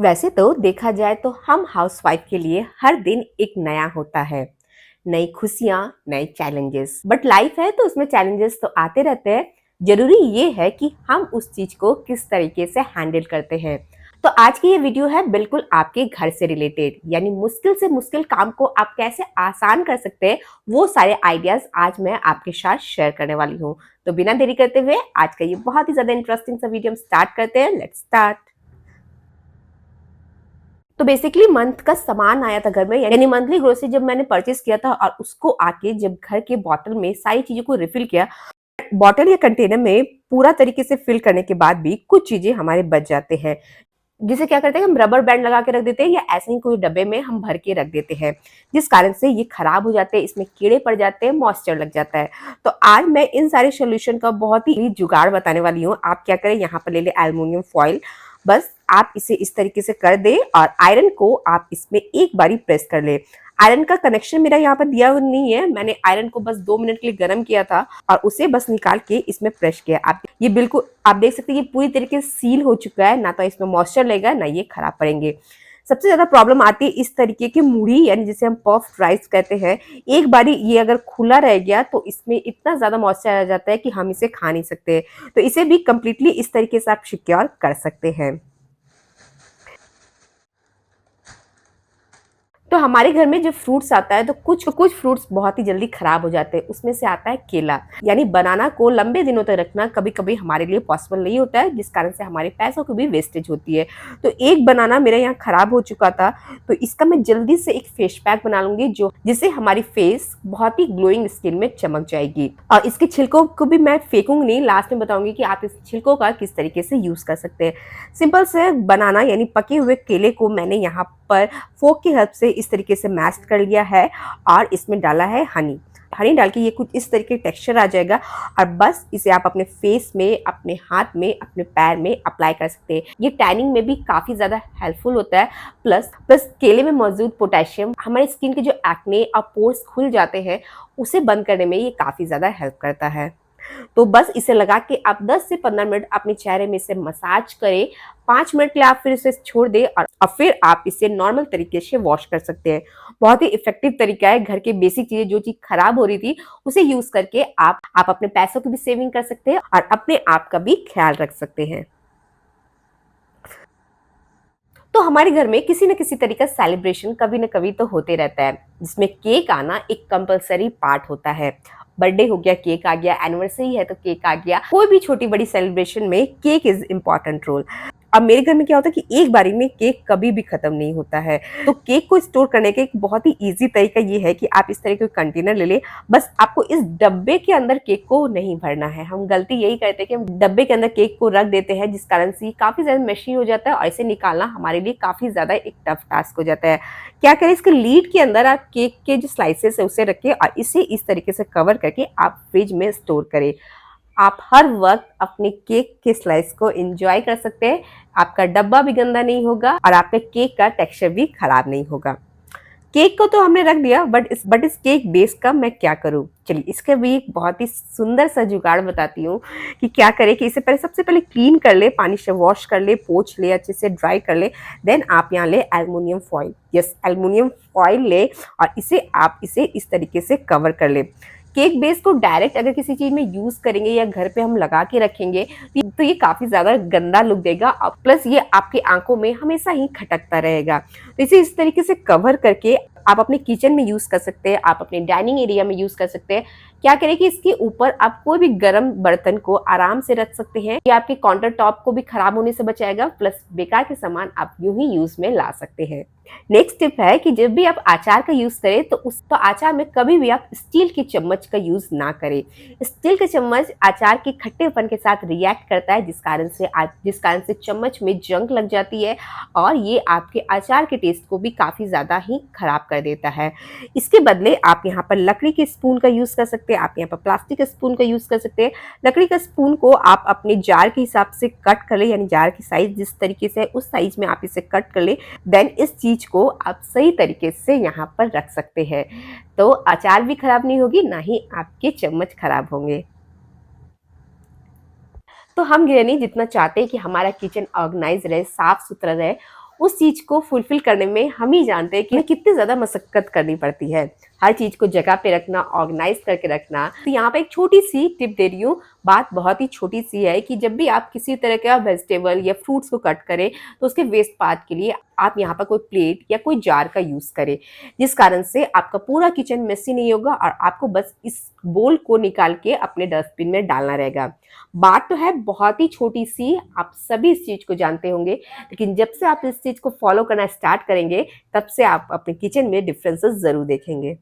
वैसे तो देखा जाए तो हम हाउसवाइफ के लिए हर दिन एक नया होता है। नई खुशियां, नए चैलेंजेस। बट लाइफ है तो उसमें चैलेंजेस तो आते रहते हैं। जरूरी ये है कि हम उस चीज को किस तरीके से हैंडल करते हैं। तो आज की ये वीडियो है बिल्कुल आपके घर से रिलेटेड, यानी मुश्किल से मुश्किल काम को आप कैसे आसान कर सकते हैं, वो सारे आइडियाज आज मैं आपके साथ शेयर करने वाली हूँ। तो बिना देरी करते हुए आज का ये बहुत ही ज्यादा इंटरेस्टिंग सा वीडियो हम स्टार्ट करते हैं। Let's start. तो बेसिकली मंथ का सामान आया था घर में, यानी मंथली ग्रोसरी जब मैंने परचेस किया था और उसको आके जब घर के बॉटल में सारी चीजों को रिफिल किया, बॉटल या कंटेनर में पूरा तरीके से फिल करने के बाद भी कुछ चीजें हमारे बच जाते हैं, जिसे क्या करते हैं हम रबर बैंड लगा के रख देते हैं या ऐसे ही कोई डब्बे में हम भर के रख देते हैं, जिस कारण से ये खराब हो जाते हैं, इसमें कीड़े पड़ जाते हैं, मॉइस्चर लग जाता है। तो आज मैं इन सारे सोल्यूशन का बहुत ही जुगाड़ बताने वाली हूँ। आप क्या करें, यहाँ पर ले ले एल्युमिनियम फॉइल। बस आप इसे इस तरीके से कर दें और आयरन को आप इसमें एक बारी प्रेस कर ले। आयरन का कनेक्शन मेरा यहाँ पर दिया नहीं है, मैंने आयरन को बस 2 मिनट के लिए गर्म किया था और उसे बस निकाल के इसमें प्रेस किया। आप ये बिल्कुल आप देख सकते हैं ये पूरी तरीके से सील हो चुका है, ना तो इसमें मॉइस्चर लगेगा ना ये खराब पड़ेंगे। सबसे ज्यादा प्रॉब्लम आती है इस तरीके की मूढ़ी, यानी जिसे हम पफ राइस कहते हैं। एक बारी ये अगर खुला रह गया तो इसमें इतना ज्यादा मॉइस्चर आ जाता है कि हम इसे खा नहीं सकते। तो इसे भी कंप्लीटली इस तरीके से आप सिक्योर कर सकते हैं। तो हमारे घर में जब फ्रूट्स आता है तो कुछ फ्रूट्स बहुत ही जल्दी खराब हो जाते हैं। उसमें से आता है केला, यानी बनाना को लंबे दिनों तक रखना कभी कभी हमारे लिए पॉसिबल नहीं होता है, जिस कारण से हमारे पैसों की भी वेस्टेज होती है। तो एक बनाना मेरा यहाँ खराब हो चुका था, तो इसका मैं जल्दी से एक फेस पैक बना लूंगी जो जिससे हमारी फेस बहुत ही ग्लोइंग स्किन में चमक जाएगी। और इसके छिलकों को भी मैं फेंकूंगी नहीं, लास्ट में बताऊंगी कि आप इस छिलकों का किस तरीके से यूज कर सकते हैं। सिंपल से बनाना यानी पके हुए केले को मैंने यहाँ पर फोक की हेल्प से इस तरीके से मैश कर लिया है और इसमें डाला है हनी। हनी डाल के ये कुछ इस तरीके का टेक्सचर आ जाएगा और बस इसे आप अपने फेस में, अपने हाथ में, अपने पैर में अप्लाई कर सकते हैं। ये टैनिंग में भी काफी ज्यादा हेल्पफुल होता है। प्लस प्लस केले में मौजूद पोटेशियम हमारी स्किन के जो एक्ने और पोर्स खुल जाते हैं उसे बंद करने में ये काफी ज्यादा हेल्प करता है। तो बस इसे लगा के आप 10 से 15 मिनट अपने चेहरे में इसे मसाज करें। 5 मिनट के लिए आप फिर इसे छोड़ दें और फिर आप इसे नॉर्मल तरीके से वॉश कर सकते हैं। बहुत ही इफेक्टिव तरीका है। घर के बेसिक चीजें, जो चीज खराब हो रही थी उसे यूज करके आप अपने पैसों की भी सेविंग कर सकते हैं और अपने आप का भी ख्याल रख सकते हैं। तो हमारे घर में किसी न किसी तरीके का सेलिब्रेशन कभी न कभी तो होते रहता है, जिसमें केक आना एक कंपलसरी पार्ट होता है। बर्थडे हो गया केक आ गया, एनिवर्सरी है तो केक आ गया, कोई भी छोटी बड़ी सेलिब्रेशन में केक इज इम्पोर्टेंट रोल। अब मेरे घर में क्या होता है कि एक बारी में केक कभी भी खत्म नहीं होता है। तो केक को स्टोर करने का एक बहुत ही इजी तरीका ये है कि आप इस तरह के कंटेनर ले ले। बस आपको इस डब्बे के अंदर केक को नहीं भरना है। हम गलती यही करते हैं कि हम डब्बे के अंदर केक को रख देते हैं, जिस कारण से काफी ज्यादा मेशी हो जाता है और इसे निकालना हमारे लिए काफी ज्यादा एक टफ टास्क हो जाता है। क्या करें, इसके लीड के अंदर आप केक के जो स्लाइसेस है उसे रखें और इसे इस तरीके से कवर करके आप फ्रिज में स्टोर करें। आप हर वक्त अपने केक के स्लाइस को एंजॉय कर सकते हैं। आपका डब्बा भी गंदा नहीं होगा और आपके केक का टेक्सचर भी खराब नहीं होगा। केक को तो हमने रख दिया, बट इस केक बेस का मैं क्या करूं। चलिए इसका भी एक बहुत ही सुंदर सा जुगाड़ बताती हूँ कि क्या करें। कि इसे सबसे पहले क्लीन कर ले, पानी से वॉश कर ले, पोंछ ले, अच्छे से ड्राई कर ले। देन आप यहाँ ले aluminium foil. Yes, aluminium foil ले और इसे इस तरीके से कवर कर ले। केक बेस को डायरेक्ट अगर किसी चीज में यूज करेंगे या घर पे हम लगा के रखेंगे तो ये काफी ज्यादा गंदा लुक देगा, प्लस ये आपकी आंखों में हमेशा ही खटकता रहेगा। तो इसे इस तरीके से कवर करके आप अपने किचन में यूज कर सकते हैं, आप अपने डाइनिंग एरिया में यूज कर सकते हैं। क्या करें कि इसके ऊपर आप कोई भी गर्म बर्तन को आराम से रख सकते हैं। ये आपके काउंटर टॉप को भी खराब होने से बचाएगा, प्लस बेकार के सामान आप यूं ही यूज में ला सकते हैं। नेक्स्ट टिप है कि जब भी आप अचार का यूज करें तो अचार में कभी भी आप स्टील के चम्मच का यूज ना करें। स्टील के चम्मच अचार के खट्टेपन के साथ रिएक्ट करता है, जिस कारण से चम्मच में जंग लग जाती है और ये आपके अचार के टेस्ट को भी काफी ज्यादा ही खराब कर देता है। इसके बदले आप यहाँ पर लकड़ी के स्पून का यूज कर सकते हैं, आप यहाँ पर प्लास्टिक के स्पून का यूज कर सकते हैं। लकड़ी का स्पून को आप अपने जार के हिसाब से कट कर ले, यानी जार की साइज जिस तरीके से है उस साइज में आप इसे कट कर ले। देन इस चीज को आप सही तरीके से यहाँ पर रख सकते हैं, तो अचार भी खराब नहीं होगी, ना ही आपके चम्मच खराब होंगे। तो हम गृहिणी जितना चाहते हैं कि हमारा किचन ऑर्गेनाइज रहे, साफ सुथरा रहे, उस चीज़ को फुलफ़िल करने में हम ही जानते हैं कि कितनी ज़्यादा मशक्कत करनी पड़ती है। हर चीज़ को जगह पे रखना, ऑर्गनाइज़ करके रखना। तो यहाँ पे एक छोटी-सी टिप दे रही हूँ, बात बहुत ही छोटी-सी है कि जब भी आप किसी तरह का वेजिटेबल या फ्रूट्स को कट करें, तो उसके वेस्ट पार्ट के लिए आप यहाँ पर कोई प्लेट या कोई जार का यूज़ करें। जिस कारण से आपका पूरा किचन मेसी नहीं होगा और आपको बस इस बोल को निकाल के अपने डस्टबिन में डालना रहेगा। बात तो है बहुत ही छोटी-सी, आप सभी इस चीज़ को जानते होंगे, लेकिन जब से आप इस चीज़ को फ़ॉलो करना स्टार्ट करेंगे, तब से आप अपने किचन में डिफरेंसेस ज़रूर देखेंगे।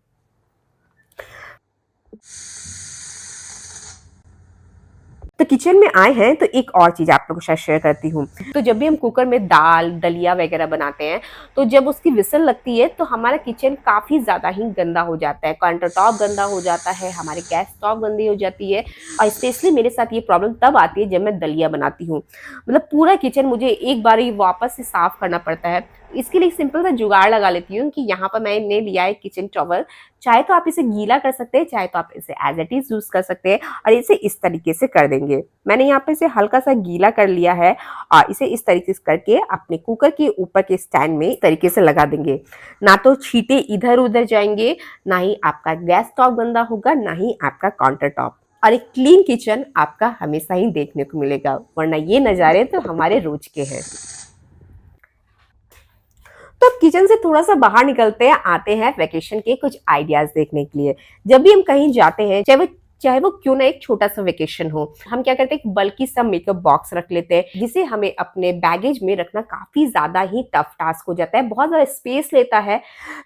तो किचन में आए हैं तो एक और चीज़ आप लोगों के साथ शेयर करती हूँ। तो जब भी हम कुकर में दाल, दलिया वगैरह बनाते हैं, तो जब उसकी व्हिसल लगती है तो हमारा किचन काफ़ी ज़्यादा ही गंदा हो जाता है। काउंटर टॉप गंदा हो जाता है, हमारी गैस स्टोव गंदी हो जाती है और स्पेशली मेरे साथ ये प्रॉब्लम तब आती है जब मैं दलिया बनाती हूँ। मतलब पूरा किचन मुझे एक बार ही वापस से साफ़ करना पड़ता है। इसके लिए सिंपल सा जुगाड़ लगा लेती हूँ कि यहाँ पर मैंने लिया है किचन टॉवल। चाहे तो आप इसे गीला कर सकते हैं, चाहे तो आप इसे एज़ इट इज़ यूज़ कर सकते हैं और इसे इस तरीके से कर देंगे। मैंने यहाँ पे इसे हल्का-सा गीला कर लिया है और इसे इस तरीके से करके अपने कुकर के ऊपर के स्टैंड में इस तरीके से लगा देंगे। ना तो छींटे इधर-उधर जाएँगे, ना ही आपका गैस स्टोव गंदा होगा, ना ही आपका काउंटर टॉप। और एक क्लीन किचन आपका हमेशा ही देखने को मिलेगा, वरना ये नज़ारे तो हमारे रोज के हैं। तो अब किचन से थोड़ा-सा बाहर निकलते हैं, आते हैं वैकेशन के कुछ आइडियाज़ देखने के लिए। जब भी हम कहीं जाते हैं, चाहे वो क्यों ना एक छोटा-सा वैकेशन हो, हम क्या करते हैं एक बल्कि सा मेकअप बॉक्स रख लेते हैं, जिसे हमें अपने बैगेज में रखना काफ़ी ज़्यादा ही टफ टास्क हो जाता है, बहुत ज़्यादा स्पेस लेता है।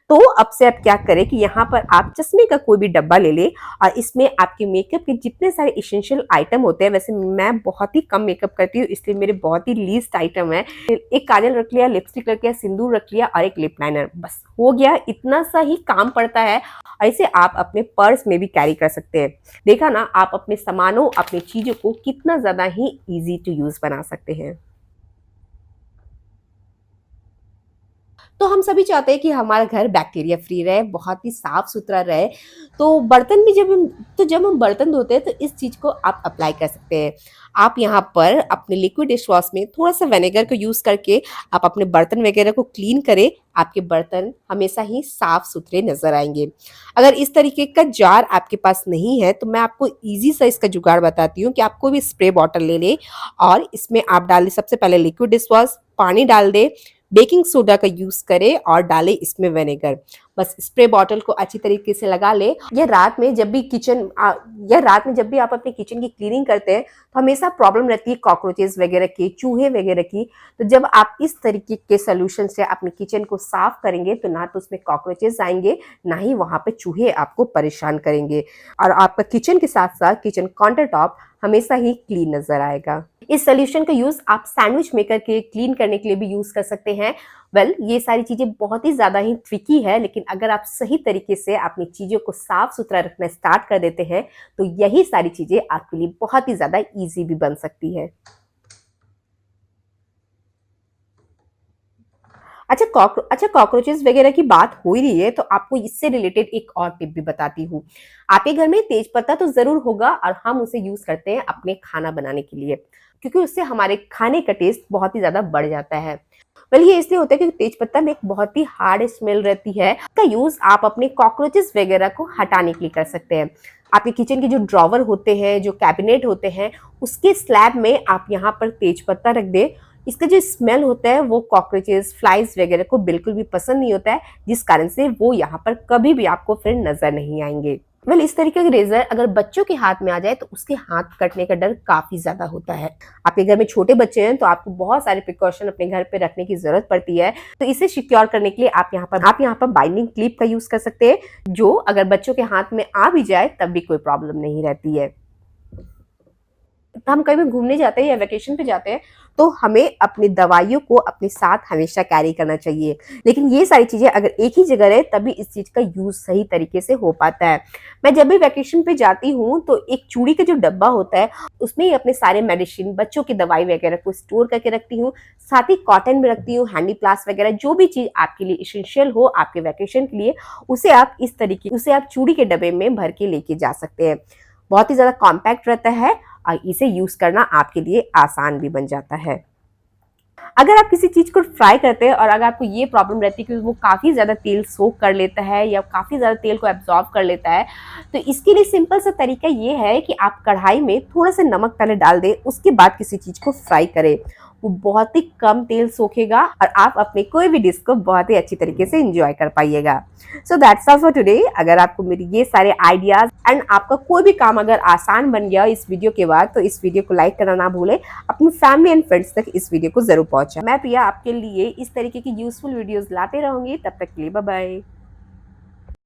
तो अब से आप क्या करें कि यहाँ पर आप चश्मे का कोई भी डब्बा ले लें और इसमें आपके मेकअप के जितने सारे एसेंशियल आइटम होते हैं, वैसे मैं बहुत ही कम मेकअप करती हूँ, इसलिए मेरे बहुत ही लीस्ट आइटम है। एक काजल रख लिया, लिपस्टिक रख लिया, सिंदूर रख लिया और एक लिप लाइनर, बस हो गया। इतना सा ही काम पड़ता है और इसे आप अपने पर्स में भी कैरी कर सकते हैं। देखा ना, आप अपने सामानों, अपनी चीज़ों को कितना ज़्यादा ही ईज़ी टू यूज़ बना सकते हैं। तो हम सभी चाहते हैं कि हमारा घर बैक्टीरिया फ्री रहे, बहुत ही साफ-सुथरा रहे। तो बर्तन भी जब हम बर्तन धोते हैं तो इस चीज़ को आप अप्लाई कर सकते हैं। आप यहाँ पर अपने लिक्विड डिशवॉश में थोड़ा-सा विनेगर को यूज़ करके आप अपने बर्तन वगैरह को क्लीन करें, आपके बर्तन हमेशा ही साफ-सुथरे नज़र आएँगे। अगर इस तरीके का जार आपके पास नहीं है तो मैं आपको ईज़ी सा इसका जुगाड़ बताती हूँ कि आप कोई भी स्प्रे बॉटल ले लें और इसमें आप डालें सबसे पहले लिक्विड डिशवॉश, पानी डाल दें, बेकिंग सोडा का यूज़ करें और डालें इसमें विनेगर। बस स्प्रे बॉटल को अच्छी तरीके से लगा लें। या रात में जब भी आप अपने किचन की क्लीनिंग करते हैं, तो हमेशा प्रॉब्लम रहती है कॉकरोचेज़ वगैरह की, चूहे वगैरह की। तो जब आप इस तरीके के सॉल्यूशन से अपने किचन को साफ करेंगे, तो ना तो उसमें कॉकरोचेज़ आएँगे, ना ही वहाँ पे चूहे आपको परेशान करेंगे और आपका किचन के साथ-साथ किचन काउंटर टॉप हमेशा ही क्लीन नज़र आएगा। इस सॉल्यूशन का यूज़ आप सैंडविच मेकर के क्लीन करने के लिए भी यूज़ कर सकते हैं। ये सारी चीज़ें बहुत ही ज़्यादा ही ट्रिकी है, लेकिन अगर आप सही तरीके से अपनी चीज़ों को साफ-सुथरा रखना स्टार्ट कर देते हैं, तो यही सारी चीज़ें आपके लिए बहुत ही ज़्यादा ईज़ी भी बन सकती है। अच्छा, कॉकरोचेज़ वगैरह की बात हो ही रही है, तो आपको इससे रिलेटेड एक और टिप भी बताती हूँ। आपके घर में तेज पत्ता तो ज़रूर होगा और हम उसे यूज़ करते हैं अपने खाना बनाने के लिए, क्योंकि उससे हमारे खाने का टेस्ट बहुत ही ज़्यादा बढ़ जाता है। ये इसलिए होता है क्योंकि तेज पत्ता में एक बहुत ही हार्ड स्मेल रहती है। इसका यूज़ आप अपने कॉकरोचेज़ वगैरह को हटाने के लिए कर सकते हैं। आपके किचन के जो ड्रॉवर होते हैं, जो कैबिनेट होते हैं, उसके स्लैब में आप यहाँ पर तेज पत्ता रख दें। इसका जो स्मेल होता है वो कॉकरोचेज़, फ्लाइज़ वगैरह को बिल्कुल भी पसंद नहीं होता है, जिस कारण से वो यहाँ पर कभी भी आपको फिर नज़र नहीं आएँगे। इस तरीके का रेज़र अगर बच्चों के हाथ में आ जाए तो उसके हाथ कटने का डर काफ़ी ज़्यादा होता है। आपके घर में छोटे बच्चे हैं तो आपको बहुत सारे प्रिकॉशन अपने घर पे रखने की ज़रूरत पड़ती है। तो इसे सिक्योर करने के लिए आप यहाँ पर बाइंडिंग क्लिप का यूज़ कर सकते हैं, जो अगर बच्चों के हाथ में आ भी जाए तब भी कोई प्रॉब्लम नहीं रहती है। तो हम कहीं भी घूमने जाते हैं या वेकेशन पे जाते हैं, तो हमें अपनी दवाइयों को अपने साथ हमेशा कैरी करना चाहिए। लेकिन ये सारी चीज़ें अगर एक ही जगह रहे तभी इस चीज़ का यूज़ सही तरीके से हो पाता है। मैं जब भी वेकेशन पे जाती हूँ तो एक चूड़ी का जो डब्बा होता है उसमें ही अपने सारे मेडिसिन, बच्चों की दवाई वगैरह को स्टोर करके रखती हूँ। साथ ही कॉटन भी रखती हूँ, हैंडी प्लास वगैरह, जो भी चीज़ आपके लिए एसेंशियल हो आपके वेकेशन के लिए, उसे आप चूड़ी के डब्बे में भर के लेके जा सकते हैं। बहुत ही ज़्यादा कॉम्पैक्ट रहता है और इसे यूज़ करना आपके लिए आसान भी बन जाता है। अगर आप किसी चीज़ को फ्राई करते हैं और अगर आपको ये प्रॉब्लम रहती है कि वो काफ़ी ज़्यादा तेल सोक कर लेता है या काफ़ी ज़्यादा तेल को एब्जॉर्ब कर लेता है, तो इसके लिए सिंपल सा तरीका ये है कि आप कढ़ाई में थोड़ा सा नमक पहले डाल दें, उसके बाद किसी चीज़ को फ्राई करें। वो बहुत ही कम तेल सोखेगा और आप अपने कोई भी डिश को बहुत ही अच्छी तरीके से एंजॉय कर पाइएगा। So that's all for today. अगर आपको मेरी ये सारे आइडियाज एंड आपका कोई भी काम अगर आसान बन गया इस वीडियो के बाद, तो इस वीडियो को लाइक करना ना भूलें। अपनी फैमिली एंड फ्रेंड्स तक इस वीडियो को जरूर पहुंचाएं। मैं प्रिया आपके लिए इस तरीके की यूजफुल वीडियोस लाते रहूंगी। तब तक के लिए बाय बाय।